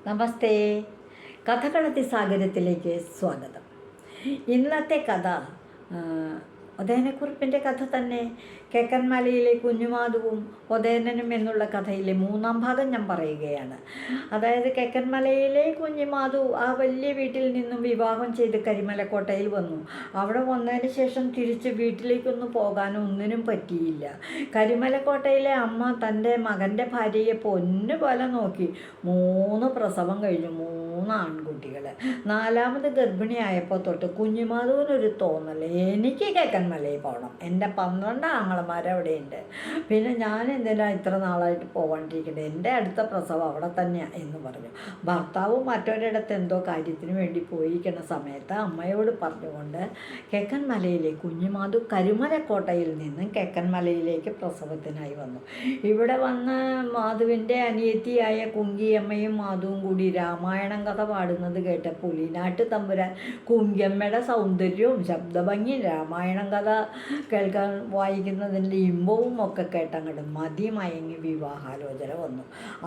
നമസ്തേ. കഥകളത്തി സാഗരത്തിലേക്ക് സ്വാഗതം. ഇന്നത്തെ കഥ ഉദയനക്കുറിപ്പിൻ്റെ കഥ തന്നെ. കേക്കൻമലയിലെ കുഞ്ഞുമാധുവും ഉദയനനും എന്നുള്ള കഥയിലെ 3-ാം ഭാഗം ഞാൻ പറയുകയാണ്. അതായത് കേക്കൻമലയിലെ കുഞ്ഞുമാധു ആ വലിയ വീട്ടിൽ നിന്നും വിവാഹം ചെയ്ത് കരിമലക്കോട്ടയിൽ വന്നു. അവിടെ വന്നതിന് ശേഷം തിരിച്ച് വീട്ടിലേക്കൊന്നും പോകാനോ ഒന്നിനും പറ്റിയില്ല. കരിമലക്കോട്ടയിലെ അമ്മ തൻ്റെ മകൻ്റെ ഭാര്യയെ പൊന്നു പോലെ നോക്കി. 3 പ്രസവം കഴിഞ്ഞു, 3 ആൺകുട്ടികൾ. 4ാമത് ഗർഭിണിയായപ്പോൾ തൊട്ട് കുഞ്ഞുമാധുവിനൊരു തോന്നൽ, എനിക്ക് കേക്കൻമലയിൽ പോകണം, എൻ്റെ 12 ആങ്ങളമാരവിടെയുണ്ട്, പിന്നെ ഞാൻ എന്തിനാ ഇത്ര നാളായിട്ട് പോകാണ്ടിരിക്കുന്നത്, എൻ്റെ അടുത്ത പ്രസവം അവിടെ തന്നെയാണ് എന്ന് പറഞ്ഞു. ഭർത്താവ് മറ്റൊരിടത്ത് എന്തോ കാര്യത്തിന് വേണ്ടി പോയിരിക്കുന്ന സമയത്ത് അമ്മയോട് പറഞ്ഞുകൊണ്ട് കേക്കൻമലയിലെ കുഞ്ഞുമാധു കരിമലക്കോട്ടയിൽ നിന്ന് കേക്കൻമലയിലേക്ക് പ്രസവത്തിനായി വന്നു. ഇവിടെ വന്ന് മാധുവിൻ്റെ അനിയത്തിയായ കുങ്കിയമ്മയും മാധുവും കൂടി രാമായണം കഥ പാടുന്നത് കേട്ട് പുലിനാട്ട് തമ്പുരാൻ കുങ്കിയമ്മയുടെ സൗന്ദര്യവും ശബ്ദഭംഗിയും രാമായണം കഥ കേൾക്കാൻ വായിക്കുന്നതിൻ്റെ ഇമ്പവും ഒക്കെ കേട്ടങ്ങോട്ട് മതിമയങ്ങി വിവാഹാലോചന വന്നു.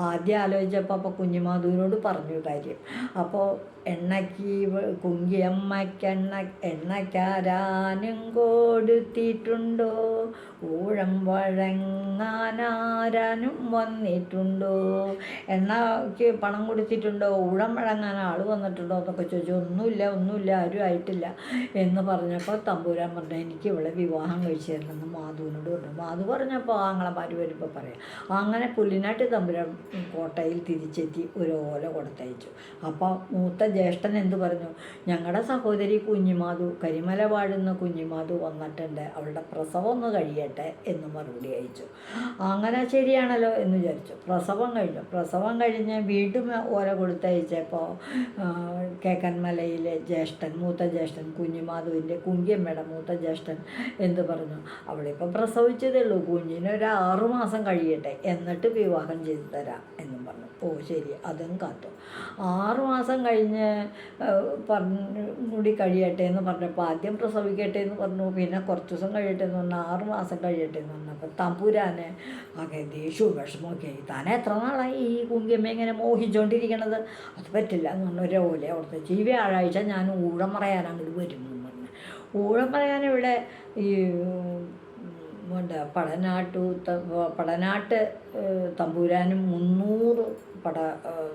ആദ്യം ആലോചിച്ചപ്പോൾ കുഞ്ഞുമാധുവിനോട് പറഞ്ഞു കാര്യം. അപ്പോൾ എണ്ണയ്ക്കാരാനും കൊടുത്തിട്ടുണ്ടോ, ഊഴം വഴങ്ങാനാരാനും വന്നിട്ടുണ്ടോ, എണ്ണയ്ക്ക് പണം കൊടുത്തിട്ടുണ്ടോ, ഊഴം വഴങ്ങാൻ ആൾ വന്നിട്ടുണ്ടോ എന്നൊക്കെ ചോദിച്ചു. ഒന്നുമില്ല, ആരും ആയിട്ടില്ല എന്ന് പറഞ്ഞപ്പോൾ തമ്പുരാൻ പറഞ്ഞു, എനിക്ക് ഇവിടെ വിവാഹം കഴിച്ചു തരണമെന്ന് മാധുവിനോട് പറഞ്ഞു. മാധു പറഞ്ഞപ്പോൾ ആങ്ങളമാർ വരുമ്പോൾ പറയാം. അങ്ങനെ പുല്ലിനാട്ട് തമ്പുരാൻ കോട്ടയിൽ തിരിച്ചെത്തി ഒരു ഓല കൊടുത്തയച്ചു. അപ്പോൾ മൂത്ത ജ്യേഷ്ഠൻ എന്ത് പറഞ്ഞു, ഞങ്ങളുടെ സഹോദരി കുഞ്ഞുമാധു, കരിമല വാഴുന്ന കുഞ്ഞുമാധു വന്നിട്ടുണ്ട്, അവളുടെ പ്രസവം ഒന്ന് കഴിയട്ടെ എന്ന് മറുപടി അയച്ചു. അങ്ങനെ ശരിയാണല്ലോ എന്ന് വിചാരിച്ചു. പ്രസവം കഴിഞ്ഞ് വീണ്ടും ഓല കൊടുത്തയച്ചപ്പോൾ കേക്കൻമലയിലെ മൂത്ത ജ്യേഷ്ഠൻ കുഞ്ഞുമാധുവിൻ്റെ കുങ്കിയമ്മയുടെ മൂത്ത ജ്യേഷ്ഠൻ എന്ത് പറഞ്ഞു, അവളിപ്പോൾ പ്രസവിച്ചതേ ഉള്ളൂ, കുഞ്ഞിനൊരു 6 മാസം കഴിയട്ടെ എന്നിട്ട് വിവാഹം ചെയ്തു തരാം എന്നും പറഞ്ഞു. ഓ ശരി, അതും കാത്തു. 6 മാസം കഴിഞ്ഞ് കൂടി കഴിയട്ടെ എന്ന് പറഞ്ഞപ്പോൾ ആദ്യം പ്രസവിക്കട്ടെ എന്ന് പറഞ്ഞു, പിന്നെ കുറച്ച് ദിവസം കഴിയട്ടെ എന്ന് പറഞ്ഞു, 6 മാസം കഴിയട്ടെ എന്ന് പറഞ്ഞപ്പോൾ തമ്പുരാന് ആകെ ദേഷ്യവും വിഷമമൊക്കെ ആയി. താൻ എത്ര നാളായി ഈ കുങ്കിയമ്മ ഇങ്ങനെ മോഹിച്ചുകൊണ്ടിരിക്കണത്, അത് പറ്റില്ല എന്ന് പറഞ്ഞ ഒരു ഓല അവിടുത്തെ ഈ വ്യാഴാഴ്ച ഞാൻ ഊഴം പറയാൻ അങ്ങോട്ട് വരും എന്ന് പറഞ്ഞു. ഊഴം പറയാൻ ഇവിടെ ഈ പടനാട്ട് തമ്പുരാനും 300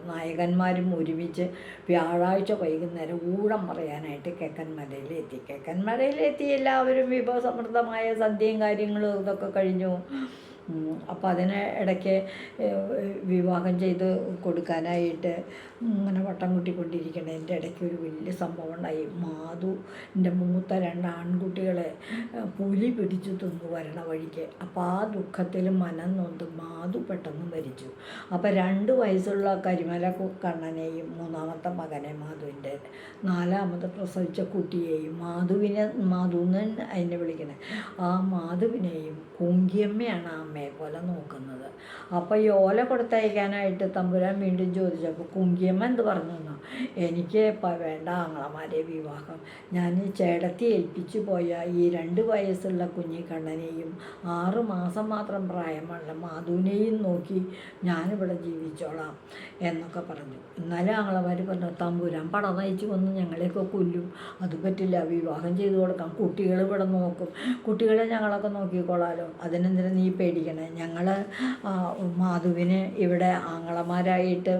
നായകന്മാരും ഒരുമിച്ച് വ്യാഴാഴ്ച വൈകുന്നേരം ഊഴം പറയാനായിട്ട് കേക്കൻമലയിലെത്തി എല്ലാവരും വിഭവസമൃദ്ധമായ സദ്യയും കാര്യങ്ങളും ഇതൊക്കെ കഴിഞ്ഞു. അപ്പം അതിന് ഇടയ്ക്ക് വിവാഹം ചെയ്ത് കൊടുക്കാനായിട്ട് ഇങ്ങനെ വട്ടം കൂട്ടിക്കൊണ്ടിരിക്കണേ എൻ്റെ ഇടയ്ക്ക് ഒരു വലിയ സംഭവം ഉണ്ടായി. മാധുവിൻ്റെ മൂത്ത 2 ആൺകുട്ടികളെ പുലി പിടിച്ചു തിന്നു വരണ വഴിക്ക്. അപ്പോൾ ആ ദുഃഖത്തിൽ മനം നൊന്ത് മാധു പെട്ടെന്ന് മരിച്ചു. അപ്പോൾ 2 വയസ്സുള്ള കരിമല കണ്ണനെയും 3ാമത്തെ മകനെ മാധുവിൻ്റെ 4ാമത് പ്രസവിച്ച കുട്ടിയെയും മാധുവിനെ അതിനെ വിളിക്കണേ, ആ മാധുവിനെയും കുങ്കിയമ്മയാണ് ആ അമ്മയെ പോലെ നോക്കുന്നത്. അപ്പോൾ ഈ ഓല കൊടുത്തയക്കാനായിട്ട് തമ്പുരാൻ വീണ്ടും ചോദിച്ചപ്പോൾ കുങ്കിയമ്മ എന്ത് പറഞ്ഞു എന്നോ, എനിക്ക് വേണ്ട ആങ്ങളമാരെ വിവാഹം, ഞാൻ ചേടത്തി ഏൽപ്പിച്ചു പോയ ഈ 2 വയസ്സുള്ള കുഞ്ഞിക്കണ്ണനെയും 6 മാസം മാത്രം പ്രായമുള്ള മാധുവിനെയും നോക്കി ഞാനിവിടെ ജീവിച്ചോളാം എന്നൊക്കെ പറഞ്ഞു. എന്നാലും ആങ്ങളമാർ പറഞ്ഞു, തമ്പുരാൻ പടം നയിച്ച് വന്ന് ഞങ്ങളെയൊക്കെ കൊല്ലും, അത് പറ്റില്ല, വിവാഹം ചെയ്ത് കൊടുക്കാം, കുട്ടികൾ ഇവിടെ നോക്കും, കുട്ടികളെ ഞങ്ങളൊക്കെ നോക്കിക്കോളാലോ, അതിനെന്തിനാ നീ പേടിക്കണേ, ഞങ്ങൾ മാധുവിന് ഇവിടെ ആങ്ങളമാരായിട്ട്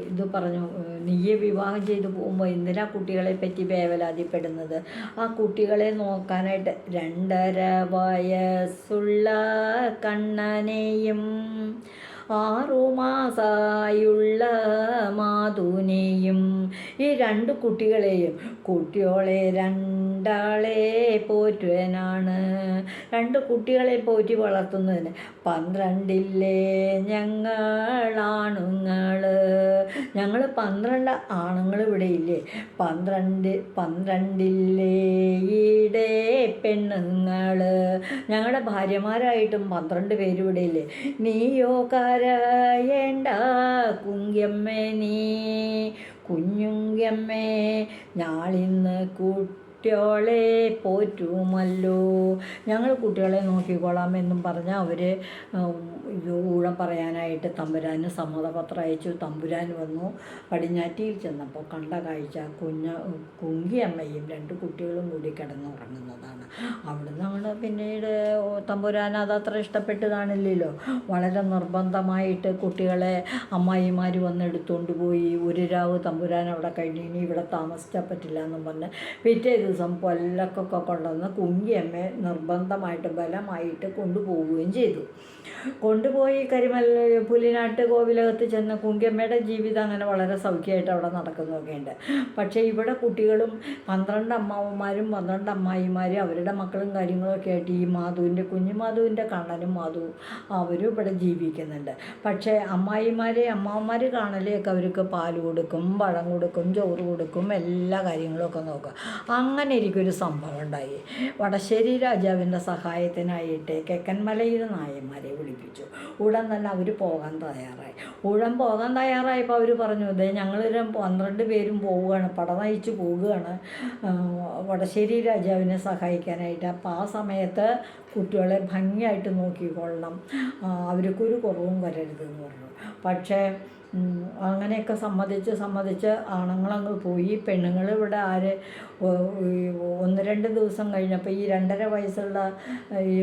ഇത് പറഞ്ഞു, നീയെ വിവാഹം ചെയ്ത് പോകുമ്പോൾ എന്തിനാ കുട്ടികളെ പറ്റി വേവലാതിപ്പെടുന്നത്, ആ കുട്ടികളെ നോക്കാനായിട്ട് 2.5 വയസ്സുള്ള കണ്ണനെയും 6 മാസമായുള്ള മാധുവിനെയും ഈ 2 കുട്ടികളെയും കുട്ടിയോളെ 2 ആളെ പോറ്റുവാനാണ്, 2 കുട്ടികളെ പോറ്റി വളർത്തുന്നതിന് 12 ഞങ്ങളാണുങ്ങൾ, ഞങ്ങൾ 12 ആണുങ്ങൾ ഇവിടെ ഇല്ലേ, 12 ഈടെ പെണ്ണുങ്ങൾ, ഞങ്ങളുടെ ഭാര്യമാരായിട്ടും 12 പേര് ഇവിടെ ഇല്ലേ, നീയോ കരയേണ്ട കുങ്കിയമ്മേ, നീ കുഞ്ഞുങ്കിയമ്മേ, ഞാളിന്ന് കുട്ടികളെ പോറ്റുമല്ലോ, ഞങ്ങൾ കുട്ടികളെ നോക്കിക്കോളാം എന്നും പറഞ്ഞ് അവർ ഊഴം പറയാനായിട്ട് തമ്പുരാന് സമ്മതപത്രം അയച്ചു. തമ്പുരാൻ വന്നു. പടിഞ്ഞാറ്റിയിൽ ചെന്നപ്പോൾ കണ്ട കാഴ്ച കുങ്കിയമ്മയും 2 കുട്ടികളും കൂടി കിടന്നുറങ്ങുന്നതാണ്. അവിടുന്ന് അങ്ങോട്ട് പിന്നീട് തമ്പുരാൻ അതത്ര ഇഷ്ടപ്പെട്ട് കാണില്ലല്ലോ. വളരെ നിർബന്ധമായിട്ട് കുട്ടികളെ അമ്മായിമാർ വന്ന് എടുത്തുകൊണ്ട് പോയി. ഒരു രാവ് തമ്പുരാൻ അവിടെ കഴിഞ്ഞ് ഇനി ഇവിടെ താമസിച്ചാൽ പറ്റില്ല എന്നും പറഞ്ഞ് പിറ്റേ ദിവസം പൊല്ലക്കൊക്കെ കൊണ്ടുവന്ന് കുങ്കിയമ്മയെ നിർബന്ധമായിട്ട് ബലമായിട്ട് കൊണ്ടുപോവുകയും ചെയ്തു. കൊണ്ടുപോയി പുലിനാട്ട് കോവിലകത്ത് ചെന്ന് കുങ്കിയമ്മയുടെ ജീവിതം അങ്ങനെ വളരെ സൗഖ്യമായിട്ട് അവിടെ നടക്കുന്നതൊക്കെയുണ്ട്. പക്ഷേ ഇവിടെ കുട്ടികളും 12 അമ്മാവന്മാരും 12 അമ്മായിമാരും അവരുടെ മക്കളും കാര്യങ്ങളൊക്കെ ആയിട്ട് ഈ കുഞ്ഞുമാധുവിൻ്റെ കണ്ണനും മാധുവും അവരും ഇവിടെ ജീവിക്കുന്നുണ്ട്. പക്ഷേ അമ്മാവന്മാർ കാണലെയൊക്കെ അവർക്ക് പാല് കൊടുക്കും, പഴം കൊടുക്കും, ചോറ് കൊടുക്കും, എല്ലാ കാര്യങ്ങളൊക്കെ നോക്കുക. അങ്ങനെ എനിക്കൊരു സംഭവം ഉണ്ടായി. വടശ്ശേരി രാജാവിൻ്റെ സഹായത്തിനായിട്ട് കെക്കൻമലയിൽ നായന്മാരെ വിളിപ്പിച്ചു. ഉടൻ തന്നെ അവർ പോകാൻ തയ്യാറായപ്പോൾ അവർ പറഞ്ഞു, അതെ ഞങ്ങൾ 12 പേരും പോവുകയാണ്, പട നയിച്ച് പോവുകയാണ് വടശ്ശേരി രാജാവിനെ സഹായിക്കാനായിട്ട്. അപ്പോൾ ആ സമയത്ത് കുട്ടികളെ ഭംഗിയായിട്ട് നോക്കിക്കൊള്ളണം, അവർക്കൊരു കുറവും വരരുതെന്ന് പറഞ്ഞു. പക്ഷേ അങ്ങനെയൊക്കെ സമ്മതിച്ച് ആണുങ്ങളങ്ങ് പോയി. പെണ്ണുങ്ങൾ ഇവിടെ 1-2 ദിവസം കഴിഞ്ഞപ്പോൾ ഈ 2.5 വയസ്സുള്ള ഈ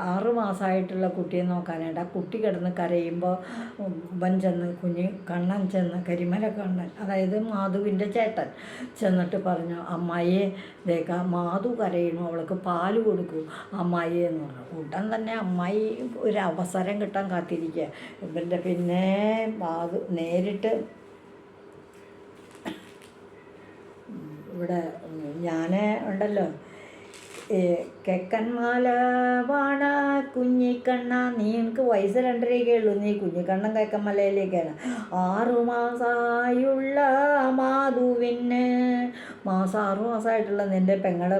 6 മാസമായിട്ടുള്ള കുട്ടിയെ നോക്കാനായിട്ട് ആ കുട്ടി കിടന്ന് കരയുമ്പോൾ കണ്ണൻ ചെന്ന് കരിമല കണ്ണൻ, അതായത് മാധുവിൻ്റെ ചേട്ടൻ ചെന്നിട്ട് പറഞ്ഞു, അമ്മായിയെ മാധു കരയണു, അവൾക്ക് പാല് കൊടുക്കൂ അമ്മായിയെ എന്ന് പറഞ്ഞു. ഉടൻ തന്നെ അമ്മായി ഒരു അവസരം കിട്ടാൻ കാത്തിരിക്കുക. ഇവരുടെ പിന്നെ മാധു നേരിട്ട് ഇവിടെ ഞാൻ ഉണ്ടല്ലോ, കെക്കന്മാല വാണ കുഞ്ഞിക്കണ്ണ, നീ എനിക്ക് വയസ്സ് 2.5 ഉള്ളൂ, നീ കുഞ്ഞിക്കണ്ണൻ കെക്കന്മലയിലേക്കാണ്. 6 മാസമായുള്ള മാധുവിന് 6 മാസമായിട്ടുള്ള നിൻ്റെ പെങ്ങള്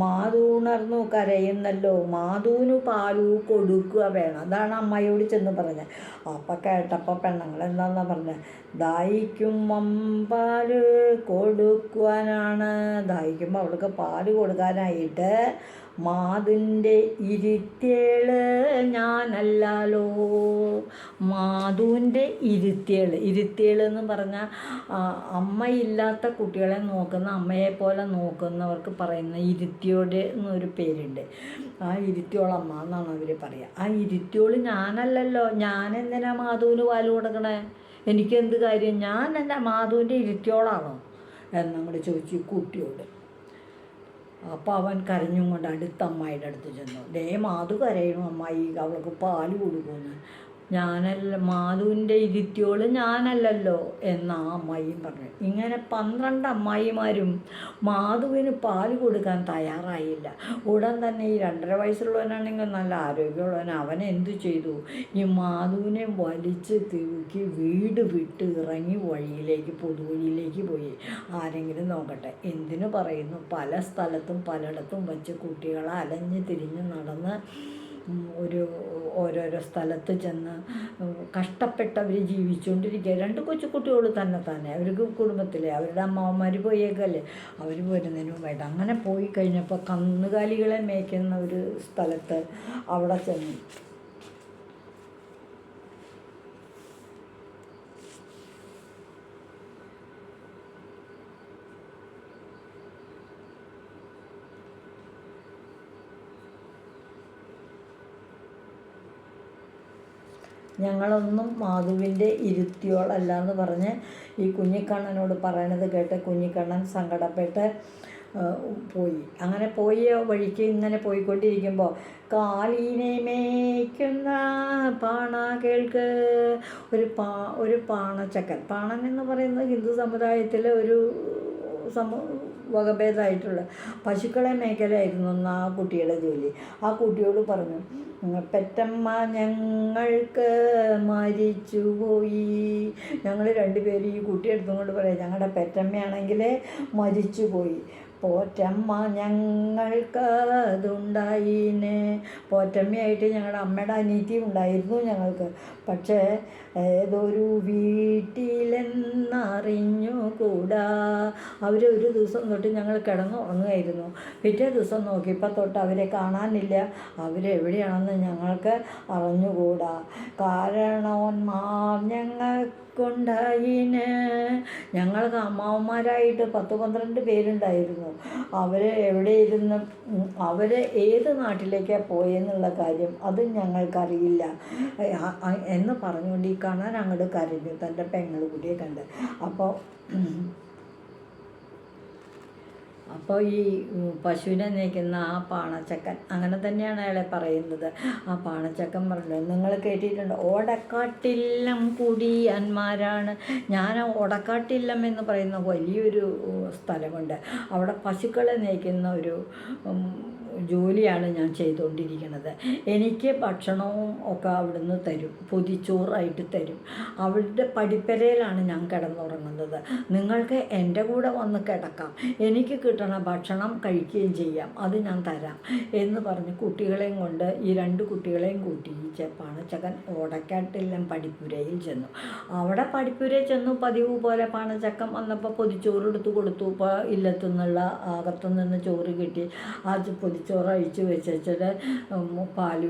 മാധു ഉണർന്നു കരയുന്നല്ലോ, മാധുവിന് പാലു കൊടുക്കുക വേണം. അതാണ് അമ്മയോട് ചെന്ന് പറഞ്ഞത്. അപ്പം കേട്ടപ്പോൾ പെണ്ണുങ്ങൾ എന്താണെന്നാ പറഞ്ഞത്, ദാഹിക്കുമ്പം പാല് കൊടുക്കുവാനാണ്, ദാഹിക്കുമ്പോൾ അവൾക്ക് പാല് കൊടുക്കാനായിട്ട് മാധുവിൻ്റെ ഇരുത്തിയേള് ഞാനല്ലാലോ. മാധുവിൻ്റെ ഇരുത്തിയേള് എന്ന് പറഞ്ഞാൽ അമ്മയില്ലാത്ത കുട്ടികളെ നോക്കുന്ന, അമ്മയെപ്പോലെ നോക്കുന്നവർക്ക് പറയുന്ന ഇരുത്തിയോട് എന്നൊരു പേരുണ്ട്. ആ ഇരുത്തിയോളമ്മ എന്നാണ് അവർ പറയുക. ആ ഇരുത്തിയോള് ഞാനല്ലല്ലോ, ഞാനെന്തിനാ മാധുവിന് പാല് കൊടുക്കണേ, എനിക്കെന്ത് കാര്യം, ഞാൻ എൻ്റെ മാധുവിൻ്റെ ഇരുത്തിയോളാണോ എന്നങ്ങോട്ട് ചോദിച്ചു കുട്ടിയോട്. അപ്പോൾ അവൻ കരഞ്ഞും കൊണ്ട് അടുത്ത അമ്മായിയുടെ അടുത്ത് ചെന്നു, മാധു കരയണു അമ്മായി, അവൾക്ക് പാല് കൊടുക്കുമെന്ന്. മാധുവിൻ്റെ ഇരുത്തിയോള് ഞാനല്ലല്ലോ എന്നാ അമ്മായിയും പറഞ്ഞു. ഇങ്ങനെ 12 അമ്മായിമാരും മാധുവിന് പാല് കൊടുക്കാൻ തയ്യാറായില്ല. ഉടൻ തന്നെ ഈ 2.5 വയസ്സുള്ളവനാണെങ്കിൽ നല്ല ആരോഗ്യമുള്ളവൻ, അവൻ എന്തു ചെയ്തു, ഈ മാധുവിനെ വലിച്ച് തൂക്കി വീട് വിട്ട് ഇറങ്ങി പൊതുവഴിയിലേക്ക് പോയി. ആരെങ്കിലും നോക്കട്ടെ. എന്തിനു പറയുന്നു, പല സ്ഥലത്തും പലയിടത്തും വച്ച് കുട്ടികളെ അലഞ്ഞ് തിരിഞ്ഞ് നടന്ന് ഓരോരോ സ്ഥലത്ത് ചെന്ന് കഷ്ടപ്പെട്ടവർ ജീവിച്ചുകൊണ്ടിരിക്കുക. 2 കൊച്ചുകുട്ടികൾ തന്നെ അവർക്ക് കുടുംബത്തിലെ അവരുടെ അമ്മാവന്മാർ പോയേക്കല്ലേ, അവർ വരുന്നതിന് മുമ്പായിട്ട് അങ്ങനെ പോയി കഴിഞ്ഞപ്പോൾ കന്നുകാലികളെ മേയ്ക്കുന്ന ഒരു സ്ഥലത്ത് അവിടെ ചെന്നു. ഞങ്ങളൊന്നും മാധുവിൻ്റെ ഇരുത്തിയോളല്ല എന്ന് പറഞ്ഞ് ഈ കുഞ്ഞിക്കണ്ണനോട് പറയണത് കേട്ട് കുഞ്ഞിക്കണ്ണൻ സങ്കടപ്പെട്ട് പോയി. അങ്ങനെ പോയ വഴിക്ക് ഇങ്ങനെ പോയിക്കൊണ്ടിരിക്കുമ്പോൾ കാലീനെ മേയ്ക്കുന്ന പാണ കേൾക്ക്, ഒരു പാണച്ചക്കൻ, പാണൻ എന്ന് പറയുന്നത് ഹിന്ദു സമുദായത്തിലെ ഒരു വകഭേദമായിട്ടുള്ള പശുക്കളെ മേഖലയായിരുന്നു അന്ന് ആ കുട്ടിയുടെ ജോലി. ആ കുട്ടിയോട് പറഞ്ഞു, പെറ്റമ്മ ഞങ്ങൾക്ക് മരിച്ചുപോയി. ഞങ്ങൾ 2 പേരും ഈ കുട്ടി എടുത്തുകൊണ്ട് പറയാം, ഞങ്ങളുടെ പെറ്റമ്മയാണെങ്കിൽ മരിച്ചുപോയി. പോറ്റമ്മ ഞങ്ങൾക്കതുണ്ടായിന്. പോറ്റമ്മയായിട്ട് ഞങ്ങളുടെ അമ്മയുടെ അനിയത്തിയും ഉണ്ടായിരുന്നു ഞങ്ങൾക്ക്. പക്ഷേ ഏതൊരു വീട്ടിലെന്നറിഞ്ഞുകൂടാ. ഒരു ദിവസം തൊട്ട് ഞങ്ങൾ കിടന്നുറങ്ങുമായിരുന്നു. പിറ്റേ ദിവസം നോക്കിയപ്പോൾ തൊട്ട് അവരെ കാണാനില്ല. അവരെവിടെയാണെന്ന് ഞങ്ങൾക്ക് അറിഞ്ഞുകൂടാ. കാരണവന്മാർ ഞങ്ങൾക്കുണ്ടായിന്. ഞങ്ങൾക്ക് അമ്മാവന്മാരായിട്ട് 10-12 പേരുണ്ടായിരുന്നു. അവർ എവിടെ ഇരുന്ന് ഏത് നാട്ടിലേക്കാണ് പോയെന്നുള്ള കാര്യം അത് ഞങ്ങൾക്കറിയില്ല എന്ന് പറഞ്ഞുകൊണ്ട് ഈ കാണാൻ അങ്ങോട്ട് കരഞ്ഞു തൻ്റെ പെങ്ങളുകുട്ടിയെ കണ്ട്. അപ്പോൾ ഈ പശുവിനെ നയിക്കുന്ന ആ പാണച്ചക്കൻ അങ്ങനെ തന്നെയാണ് അയാളെ പറയുന്നത്. ആ പാണച്ചക്കൻ പറഞ്ഞത് നിങ്ങൾ കേട്ടിട്ടുണ്ട്, ഓടക്കാട്ടില്ലം കുടിയന്മാരാണ്. ഞാൻ ഓടക്കാട്ടില്ലം എന്ന് പറയുന്ന വലിയൊരു സ്ഥലമുണ്ട്. അവിടെ പശുക്കളെ നയിക്കുന്ന ഒരു ജോലിയാണ് ഞാൻ ചെയ്തുകൊണ്ടിരിക്കുന്നത്. എനിക്ക് ഭക്ഷണവും ഒക്കെ അവിടുന്ന് തരും, പൊതിച്ചോറായിട്ട് തരും. അവരുടെ പടിപ്പരയിലാണ് ഞാൻ കിടന്നുറങ്ങുന്നത്. നിങ്ങൾക്ക് എൻ്റെ കൂടെ വന്ന് കിടക്കാം, എനിക്ക് കിട്ടണ ഭക്ഷണം കഴിക്കുകയും ചെയ്യാം, അത് ഞാൻ തരാം എന്ന് പറഞ്ഞ് കുട്ടികളെയും കൊണ്ട് ഈ 2 കുട്ടികളെയും കൂട്ടി പാണച്ചക്കൻ ഓടക്കാട്ടില്ലം പടിപ്പുരയിൽ ചെന്നു. അവിടെ പടിപ്പുരയിൽ ചെന്നു. പതിവ് പോലെ പാണച്ചക്കൻ വന്നപ്പോൾ പൊതിച്ചോറ് എടുത്ത് കൊടുത്തു. ഇപ്പോൾ ഇല്ലത്തുനിന്നുള്ള അകത്തുനിന്ന് ചോറ് കിട്ടി. ആ പൊതിച്ചോറ് അഴിച്ച് വെച്ചിട്ട് പാല്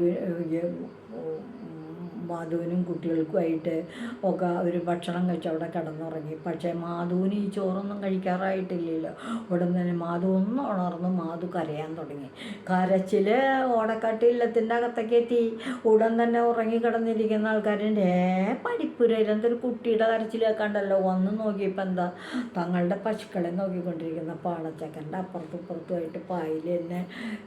മാധുവിനും കുട്ടികൾക്കുമായിട്ട് ഒക്കെ ഒരു ഭക്ഷണം കഴിച്ച് അവിടെ കിടന്നുറങ്ങി. പക്ഷേ മാധുവിന് ഈ ചോറൊന്നും കഴിക്കാറായിട്ടില്ലല്ലോ. ഉടൻ തന്നെ മാധു ഒന്ന് ഉണർന്ന് മാധു കരയാൻ തുടങ്ങി. കരച്ചിൽ ഓടക്കാട്ടില്ലത്തിൻ്റെ അകത്തേക്ക് എത്തി. ഉടൻ തന്നെ ഉറങ്ങി കിടന്നിരിക്കുന്ന ആൾക്കാരുടെ പടിപ്പുരയിൽ എന്തൊരു കുട്ടിയുടെ കരച്ചിൽ കേൾക്കാണ്ടല്ലോ. വന്ന് നോക്കിയപ്പോൾ എന്താ, തങ്ങളുടെ പശുക്കളെ നോക്കിക്കൊണ്ടിരിക്കുന്ന പാണച്ചക്കൻ്റെ അപ്പുറത്തുമായിട്ട് പായിൽ തന്നെ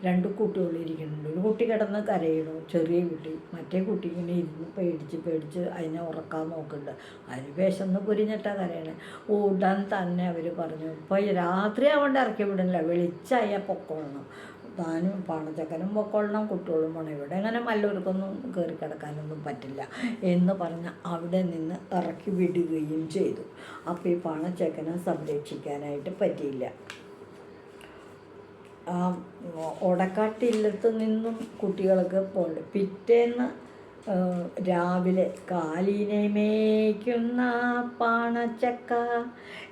2 കുട്ടികളിരിക്കുന്നുണ്ട്. ഒരു കുട്ടി കിടന്ന് കരയണു, ചെറിയ കുട്ടി. മറ്റേ കുട്ടി ഇങ്ങനെ ഇരുന്ന് പേടിച്ച് അതിനെ ഉറക്കാൻ നോക്കുന്നുണ്ട്. അതിന് വിശന്ന് പൊരിഞ്ഞിട്ടാണ് കരയണേ. ഉടൻ തന്നെ അവർ പറഞ്ഞു, ഇപ്പോൾ രാത്രി ആവേണ്ട ഇറക്കി വിടണില്ല, വെളിച്ചായാൽ പൊക്കോളണം. താനും പാണച്ചക്കനും പൊക്കോളണം, കുട്ടികളും പോകണം. ഇവിടെ അങ്ങനെ മല്ലൂർക്കൊന്നും കയറി കിടക്കാനൊന്നും പറ്റില്ല എന്ന് പറഞ്ഞ് അവിടെ നിന്ന് ഇറക്കി വിടുകയും ചെയ്തു. അപ്പോൾ ഈ പാണച്ചക്കനെ സംരക്ഷിക്കാനായിട്ട് പറ്റിയില്ല. ഓടക്കാട്ടില്ലത്ത് നിന്നും കുട്ടികൾക്ക് പോകണ്ട. പിറ്റേന്ന് രാവിലെ കാലിനെ മേയ്ക്കുന്ന പാണച്ചക്ക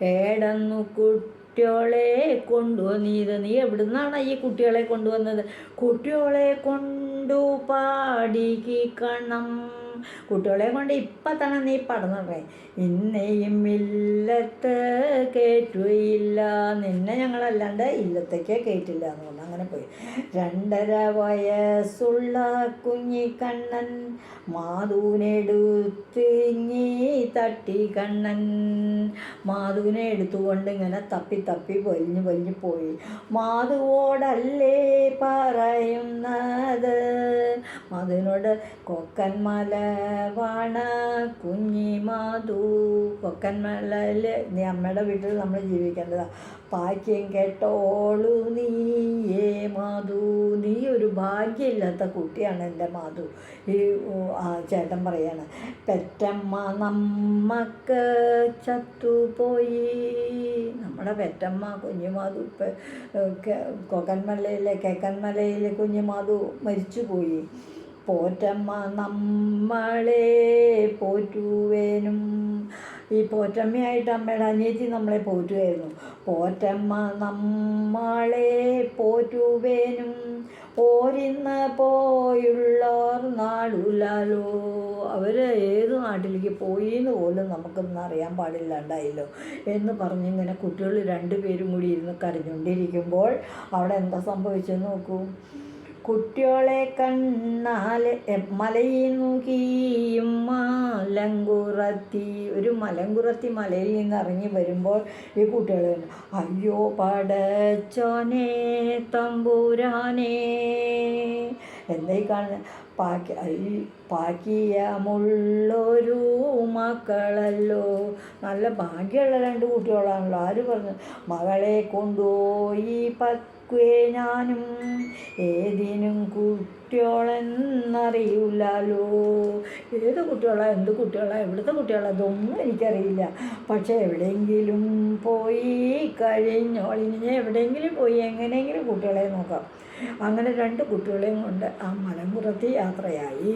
ഏടന്നു കുട്ടികളെ കൊണ്ടുവന്നത്. നീ എവിടുന്നാണ് ഈ കുട്ടികളെ കൊണ്ടുവന്നത്? കുട്ടികളെ കൊണ്ടു പാടിക്കണം. കുട്ടികളെ കൊണ്ട് ഇപ്പം തന്നെ നീ പടന്നേ. ഇന്നെയും ഇല്ലത്ത് കയറ്റുകയില്ല, നിന്നെ ഞങ്ങളല്ലാണ്ട് ഇല്ലത്തേക്ക് കയറ്റില്ല എന്ന് പറഞ്ഞു. അങ്ങനെ പോയി. 2.5 വയസ്സുള്ള കുഞ്ഞിക്കണ്ണൻ മാധുവിനെടുത്തിങ്ങി തട്ടി. കണ്ണൻ മാധുവിനെ എടുത്തുകൊണ്ട് ഇങ്ങനെ തപ്പി വലിഞ്ഞു പോയി. മാധുവോടല്ലേ പറയുന്നത്? മാധുവിനോട് കൊക്കന്മല വാണ കുഞ്ഞി മാധു. കൊക്കന്മലയിൽ നീ അമ്മയുടെ വീട്ടിൽ നമ്മൾ ജീവിക്കേണ്ടതാണ്. ഭാഗ്യം കേട്ടോളൂ നീയേ മാധു, നീ ഒരു ഭാഗ്യമില്ലാത്ത കുട്ടിയാണ് എൻ്റെ മാധു. ഈ ചേട്ടൻ പറയാണ്, പെറ്റമ്മ നമ്മക്ക് ചത്തുപോയി. നമ്മുടെ പെറ്റമ്മ കുഞ്ഞുമാധു കേക്കന്മലയിലെ കുഞ്ഞുമാധു മരിച്ചുപോയി. പോറ്റമ്മ നമ്മളെ പോറ്റുവേനും. ഈ പോറ്റമ്മയായിട്ട് അമ്മയുടെ അനിയത്തി നമ്മളെ പോറ്റുമായിരുന്നു. പോറ്റമ്മ നമ്മളെ പോറ്റുവേനും ഓരിന്ന് പോയുള്ളോർ നാടുലാലോ. അവർ ഏത് നാട്ടിലേക്ക് പോയി എന്ന് പോലും നമുക്കൊന്നും അറിയാൻ പാടില്ലാണ്ടായല്ലോ എന്ന് പറഞ്ഞിങ്ങനെ കുട്ടികൾ 2 പേരും കൂടി ഇരുന്ന് കരഞ്ഞുകൊണ്ടിരിക്കുമ്പോൾ അവിടെ എന്താ സംഭവിച്ചെന്ന് നോക്കൂ. കുട്ടികളെ കണ്ണാൽ മലയിൽ നോക്കിയും മലങ്കുറത്തി. ഒരു മലങ്കുറത്തി മലയിൽ നിന്ന് ഇറങ്ങി വരുമ്പോൾ ഈ കുട്ടികൾ അയ്യോ പടച്ചോനെ തമ്പുരാനെ എന്തായി കാണുന്നത്? ഭാഗ്യമുള്ളൊരു മക്കളല്ലോ. നല്ല ഭാഗ്യമുള്ള 2 കുട്ടികളാണല്ലോ. ആര് പറഞ്ഞു? മകളെ കൊണ്ടുപോയി നിൽക്കുവേ ഞാനും ഏതിനും കുട്ടിയോളെന്നറിയില്ലല്ലോ. ഏത് കുട്ടികളാ, എന്ത് കുട്ടികളാ, എവിടുത്തെ കുട്ടികളാ, ഇതൊന്നും എനിക്കറിയില്ല. പക്ഷെ എവിടെയെങ്കിലും പോയി കഴിഞ്ഞോളിനി എവിടെയെങ്കിലും പോയി എങ്ങനെയെങ്കിലും കുട്ടികളെ നോക്കാം. അങ്ങനെ 2 കുട്ടികളെയും കൊണ്ട് ആ മലമ്പുറത്ത് യാത്രയായി.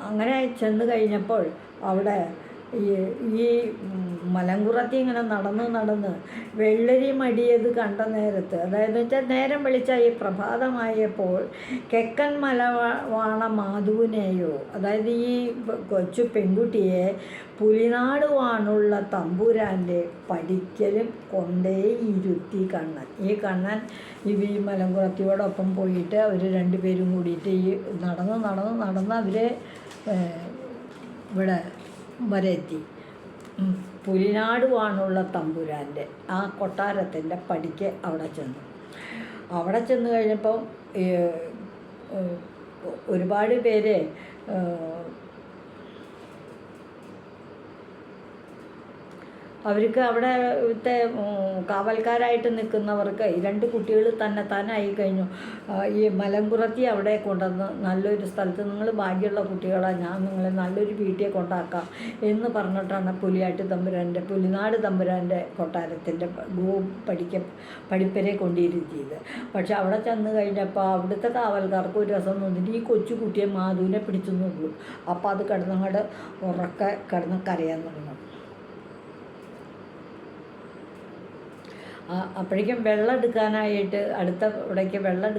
അങ്ങനെ ചെന്ന് കഴിഞ്ഞപ്പോൾ അവിടെ ഈ മലങ്കുറത്തി ഇങ്ങനെ നടന്ന് വെള്ളരി മടിയത് കണ്ട നേരത്ത്, അതായത് വെച്ചാൽ നേരം വെളിച്ചായി പ്രഭാതമായപ്പോൾ കെക്കൻ മലവാണ മാധുവിനെയോ, അതായത് ഈ കൊച്ചു പെൺകുട്ടിയെ പുലിനാട് വാണുള്ള തമ്പുരാൻ്റെ പടിക്കലും കൊണ്ടേ ഇരുത്തി കണ്ണൻ. ഈ കണ്ണൻ ഈ മലങ്കുറത്തിയോടൊപ്പം പോയിട്ട് അവർ 2 പേരും കൂടിയിട്ട് ഈ നടന്ന് അവർ ഇവിടെ വരെ എത്തി. പുലിനാട് വാണുള്ള തമ്പുരാൻ്റെ ആ കൊട്ടാരത്തിൻ്റെ പടിക്ക് അവിടെ ചെന്ന് കഴിഞ്ഞപ്പം ഒരുപാട് പേര് അവർക്ക് അവിടുത്തെ കാവൽക്കാരായിട്ട് നിൽക്കുന്നവർക്ക് ഈ 2 കുട്ടികൾ താനായി കഴിഞ്ഞു. ഈ മലമ്പുറത്തി അവിടെ കൊണ്ടുവന്ന് നല്ലൊരു സ്ഥലത്ത്, നിങ്ങൾ ഭാഗ്യമുള്ള കുട്ടികളാണ്, ഞാൻ നിങ്ങളെ നല്ലൊരു വീട്ടിൽ കൊണ്ടാക്കാം എന്ന് പറഞ്ഞിട്ടാണ് പുലിനാട് തമ്പുരാൻ്റെ കൊട്ടാരത്തിൻ്റെ പടിപ്പരെ കൊണ്ടിരുത്തിയത്. പക്ഷെ അവിടെ ചെന്ന് കഴിഞ്ഞപ്പോൾ അവിടുത്തെ കാവൽക്കാർക്ക് ഒരു രസം തോന്നിയിട്ട് ഈ കൊച്ചു കുട്ടിയെ മാധുവിനെ പിടിച്ചു നോക്കൂ. അപ്പോൾ അത് കിടന്നങ്ങോട്ട് ഉറക്കെ കിടന്ന് കരയാൻ തുടങ്ങും. അപ്പോഴേക്കും വെള്ളം എടുക്കാനായിട്ട് അടുത്ത ഇവിടേക്ക് വെള്ളം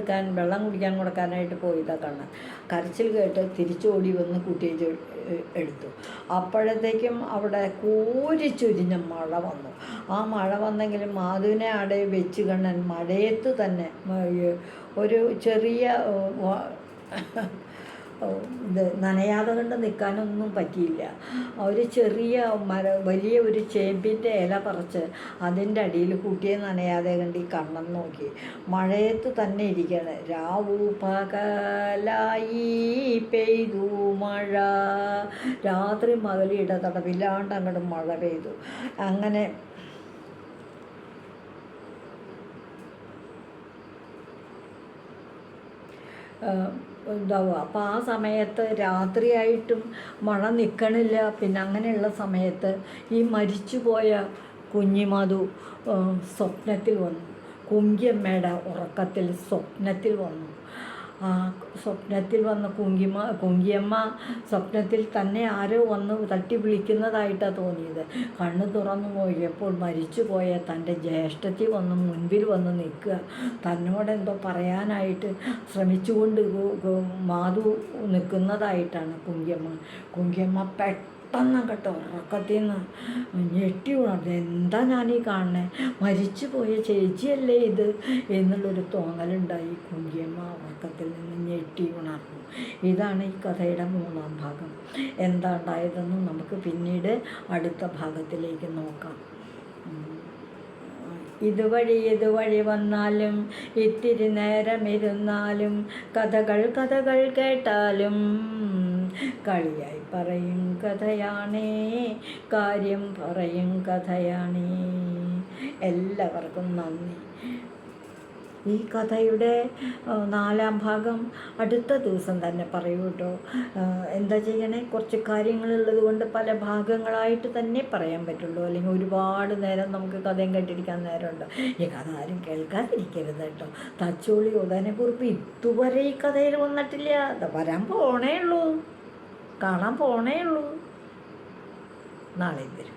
കുടിക്കാൻ കൊടുക്കാനായിട്ട് പോയതാണ് കണ്ണൻ. കരച്ചിൽ കേട്ട് തിരിച്ചോടി വന്ന് കുട്ടിയെ എടുത്തു. അപ്പോഴത്തേക്കും അവിടെ കോരിച്ചൊരിഞ്ഞ മഴ വന്നു. ആ മഴ വന്നെങ്കിലും മാധുവിനെ അവിടെ വെച്ച് കണ്ണൻ മഴയത്ത് തന്നെ ഒരു ചെറിയ ഇത് നനയാതെ കൊണ്ട് നിൽക്കാനൊന്നും പറ്റിയില്ല. ഒരു ചെറിയ വലിയ ഒരു ചേമ്പിൻ്റെ ഇല പറിച്ച് അതിൻ്റെ അടിയിൽ കുട്ടിയെ നനയാതെ കണ്ട് ഈ കണ്ണൻ നോക്കി. മഴയത്ത് തന്നെ ഇരിക്കുകയാണ്. രാവു പകലായി പെയ്തു മഴ, രാത്രി പകൽ ഇടതടവില്ലാണ്ട് അങ്ങോട്ട് മഴ പെയ്തു. അങ്ങനെ ഉണ്ടാവുക. അപ്പോൾ ആ സമയത്ത് രാത്രിയായിട്ടും മഴ നിൽക്കണില്ല. പിന്നെ അങ്ങനെയുള്ള സമയത്ത് ഈ മരിച്ചുപോയ കുഞ്ഞിമാധു സ്വപ്നത്തിൽ വന്നു. കുങ്കിയമ്മയുടെ ഉറക്കത്തിൽ സ്വപ്നത്തിൽ വന്നു. ആ സ്വപ്നത്തിൽ വന്ന കുങ്കിയമ്മ സ്വപ്നത്തിൽ തന്നെ ആരോ വന്ന് തട്ടി വിളിക്കുന്നതായിട്ടാണ് തോന്നിയത്. കണ്ണ് തുറന്നു നോക്കിയപ്പോൾ മരിച്ചുപോയ തൻ്റെ ജ്യേഷ്ഠത്തി മുൻപിൽ വന്ന് നിൽക്കുക. തന്നോടെന്തോ പറയാനായിട്ട് ശ്രമിച്ചുകൊണ്ട് മാധു നിൽക്കുന്നതായിട്ടാണ് കുങ്കിയമ്മ പെട്ടെന്ന് കേട്ടോ ഉറക്കത്തിൽ നിന്ന് ഞെട്ടി ഉണർന്നു. എന്താ ഞാനീ കാണുന്നത്, മരിച്ചു പോയ ചേച്ചിയല്ലേ ഇത് എന്നുള്ളൊരു തോന്നലുണ്ടായി. കുങ്കിയമ്മ ഉറക്കത്തിൽ നിന്ന് ഞെട്ടി ഉണർന്നു. ഇതാണ് ഈ കഥയുടെ 3-ാം ഭാഗം. എന്താ ഉണ്ടായതെന്ന് നമുക്ക് പിന്നീട് അടുത്ത ഭാഗത്തിലേക്ക് നോക്കാം. ഇതുവഴി വന്നാലും ഇത്തിരി നേരമിരുന്നാലും കഥകൾ കേട്ടാലും കളിയായി പറയും കഥയാണേ, കാര്യം പറയും കഥയാണേ. എല്ലാവർക്കും നന്ദി. ഈ കഥയുടെ 4-ാം ഭാഗം അടുത്ത ദിവസം തന്നെ പറയൂ കേട്ടോ. എന്താ ചെയ്യണേ, കുറച്ച് കാര്യങ്ങളുള്ളത് കൊണ്ട് പല ഭാഗങ്ങളായിട്ട് തന്നെ പറയാൻ പറ്റുള്ളൂ. അല്ലെങ്കിൽ ഒരുപാട് നേരം നമുക്ക് കഥയും കേട്ടിരിക്കാൻ നേരമുണ്ട്. ഈ കഥ ആരും കേൾക്കാതിരിക്കരുത് കേട്ടോ. തച്ചോളി ഉദയനെക്കുറിപ്പ് ഇതുവരെ ഈ കഥയിൽ വന്നിട്ടില്ല. വരാൻ പോണേ ഉള്ളൂ, കാണാൻ പോണേ ഉള്ളൂ. നാളെ വരും.